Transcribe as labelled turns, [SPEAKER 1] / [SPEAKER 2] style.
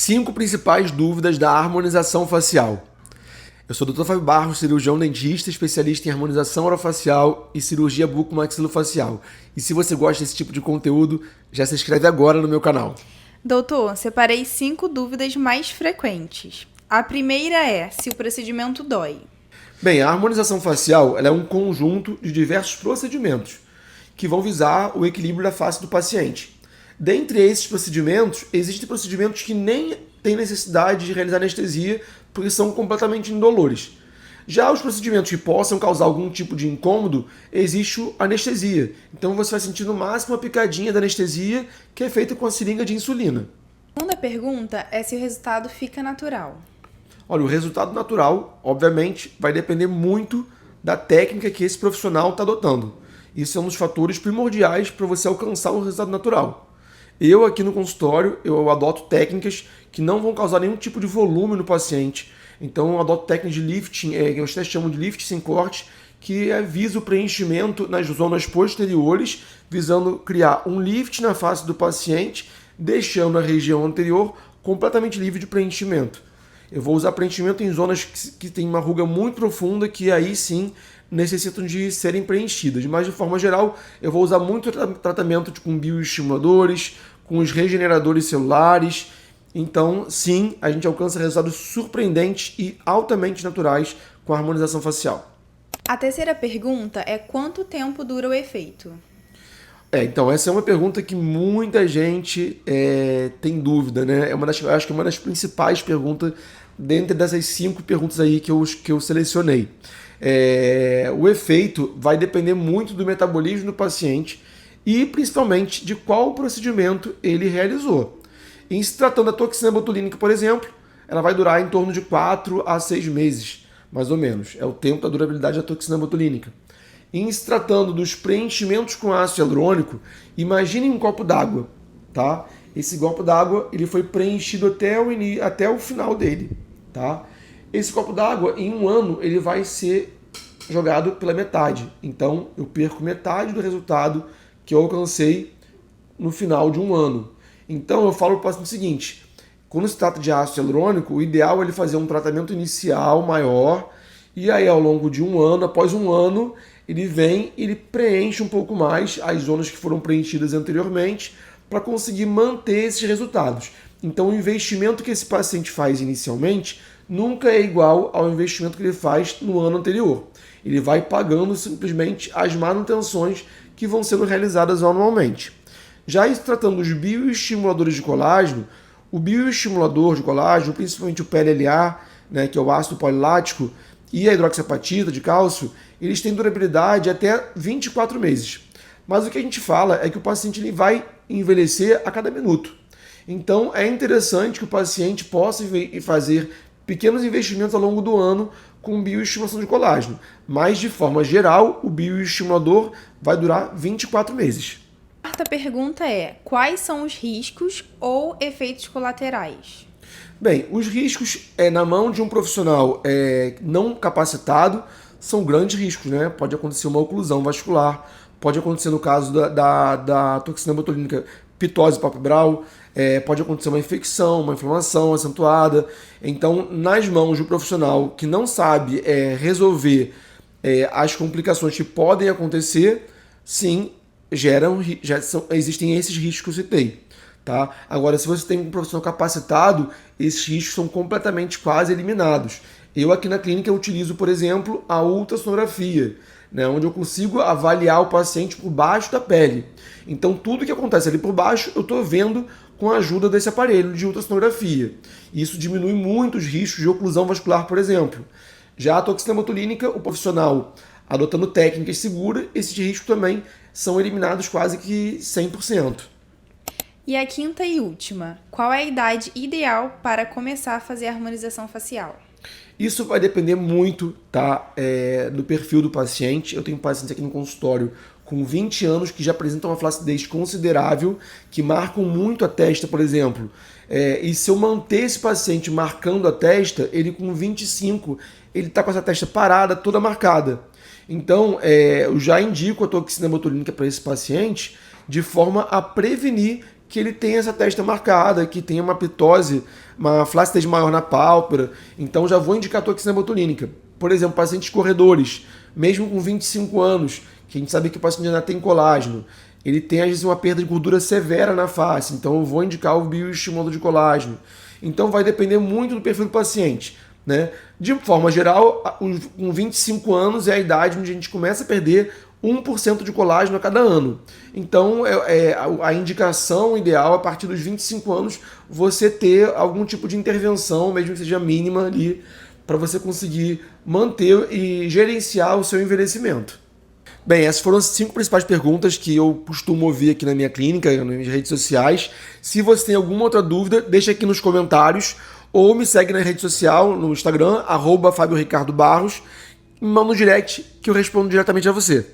[SPEAKER 1] 5 principais dúvidas da harmonização facial. Eu sou o Dr. Fábio Barros, cirurgião dentista, especialista em harmonização orofacial e cirurgia bucomaxilofacial. E se você gosta desse tipo de conteúdo, já se inscreve agora no meu canal.
[SPEAKER 2] Doutor, separei 5 dúvidas mais frequentes. A primeira é se o procedimento dói.
[SPEAKER 1] Bem, a harmonização facial ela é um conjunto de diversos procedimentos que vão visar o equilíbrio da face do paciente. Dentre esses procedimentos, existem procedimentos que nem têm necessidade de realizar anestesia, porque são completamente indolores. Já os procedimentos que possam causar algum tipo de incômodo, existe a anestesia. Então você vai sentir no máximo a picadinha da anestesia, que é feita com a seringa de insulina.
[SPEAKER 2] A segunda pergunta é se o resultado fica natural.
[SPEAKER 1] Olha, o resultado natural, obviamente, vai depender muito da técnica que esse profissional está adotando. Isso é um dos fatores primordiais para você alcançar um resultado natural. Eu aqui no consultório, eu adoto técnicas que não vão causar nenhum tipo de volume no paciente. Então eu adoto técnicas de lifting, que eu até chamo de lift sem corte, que visa o preenchimento nas zonas posteriores, visando criar um lift na face do paciente, deixando a região anterior completamente livre de preenchimento. Eu vou usar preenchimento em zonas que tem uma ruga muito profunda, que aí sim necessitam de serem preenchidas. Mas de forma geral, eu vou usar muito tratamento com bioestimuladores, com os regeneradores celulares. Então, sim, a gente alcança resultados surpreendentes e altamente naturais com a harmonização facial.
[SPEAKER 2] A terceira pergunta é quanto tempo dura o efeito?
[SPEAKER 1] Então, essa é uma pergunta que muita gente tem dúvida, né? Acho que é uma das principais perguntas dentre dessas 5 perguntas aí que eu selecionei. O efeito vai depender muito do metabolismo do paciente e principalmente de qual procedimento ele realizou. Em se tratando da toxina botulínica, por exemplo, ela vai durar em torno de 4 a 6 meses, mais ou menos. É o tempo da durabilidade da toxina botulínica. Em se tratando dos preenchimentos com ácido hialurônico, imagine um copo d'água, tá? Esse copo d'água ele foi preenchido até o final dele, tá? Esse copo d'água, em um ano, ele vai ser jogado pela metade. Então, eu perco metade do resultado que eu alcancei no final de um ano. Então, eu falo para o paciente o seguinte: quando se trata de ácido hialurônico, o ideal é ele fazer um tratamento inicial maior, e aí ao longo de um ano, após um ano, ele preenche um pouco mais as zonas que foram preenchidas anteriormente para conseguir manter esses resultados. Então, o investimento que esse paciente faz inicialmente nunca é igual ao investimento que ele faz no ano anterior. Ele vai pagando simplesmente as manutenções que vão sendo realizadas anualmente. Já se tratando dos bioestimuladores de colágeno, o bioestimulador de colágeno, principalmente o PLLA, né, que é o ácido polilático, e a hidroxiapatita de cálcio, eles têm durabilidade até 24 meses. Mas o que a gente fala é que o paciente ele vai envelhecer a cada minuto. Então é interessante que o paciente possa fazer pequenos investimentos ao longo do ano com bioestimulação de colágeno. Mas de forma geral, o bioestimulador vai durar 24 meses.
[SPEAKER 2] A quarta pergunta é quais são os riscos ou efeitos colaterais?
[SPEAKER 1] Bem, os riscos na mão de um profissional não capacitado são grandes riscos, né? Pode acontecer uma oclusão vascular, pode acontecer no caso da toxina botulínica pitose palpebral, pode acontecer uma infecção, uma inflamação acentuada. Então, nas mãos de um profissional que não sabe resolver as complicações que podem acontecer, sim, existem esses riscos que eu citei. Tá? Agora, se você tem um profissional capacitado, esses riscos são completamente quase eliminados. Eu aqui na clínica utilizo, por exemplo, a ultrassonografia, né, onde eu consigo avaliar o paciente por baixo da pele. Então, tudo que acontece ali por baixo, eu estou vendo com a ajuda desse aparelho de ultrassonografia. Isso diminui muito os riscos de oclusão vascular, por exemplo. Já a toxina botulínica, o profissional adotando técnicas seguras, esses riscos também são eliminados quase que 100%.
[SPEAKER 2] E a quinta e última, qual é a idade ideal para começar a fazer a harmonização facial?
[SPEAKER 1] Isso vai depender muito, tá, do perfil do paciente. Eu tenho pacientes aqui no consultório com 20 anos que já apresentam uma flacidez considerável, que marcam muito a testa, por exemplo. E se eu manter esse paciente marcando a testa, ele com 25, ele está com essa testa parada, toda marcada. Então, eu já indico a toxina botulínica para esse paciente de forma a prevenir que ele tem essa testa marcada, que tem uma pitose, uma flacidez maior na pálpebra, então já vou indicar toxina botulínica. Por exemplo, pacientes corredores, mesmo com 25 anos, que a gente sabe que o paciente ainda tem colágeno, ele tem às vezes uma perda de gordura severa na face, então eu vou indicar o bioestimulador de colágeno. Então vai depender muito do perfil do paciente, né? De forma geral, com 25 anos é a idade onde a gente começa a perder 1% de colágeno a cada ano. Então, a indicação ideal, a partir dos 25 anos, você ter algum tipo de intervenção, mesmo que seja mínima ali, para você conseguir manter e gerenciar o seu envelhecimento. Bem, essas foram as 5 principais perguntas que eu costumo ouvir aqui na minha clínica, nas minhas redes sociais. Se você tem alguma outra dúvida, deixa aqui nos comentários ou me segue na rede social, no Instagram, @FabioRicardoBarros, e me manda um direct que eu respondo diretamente a você.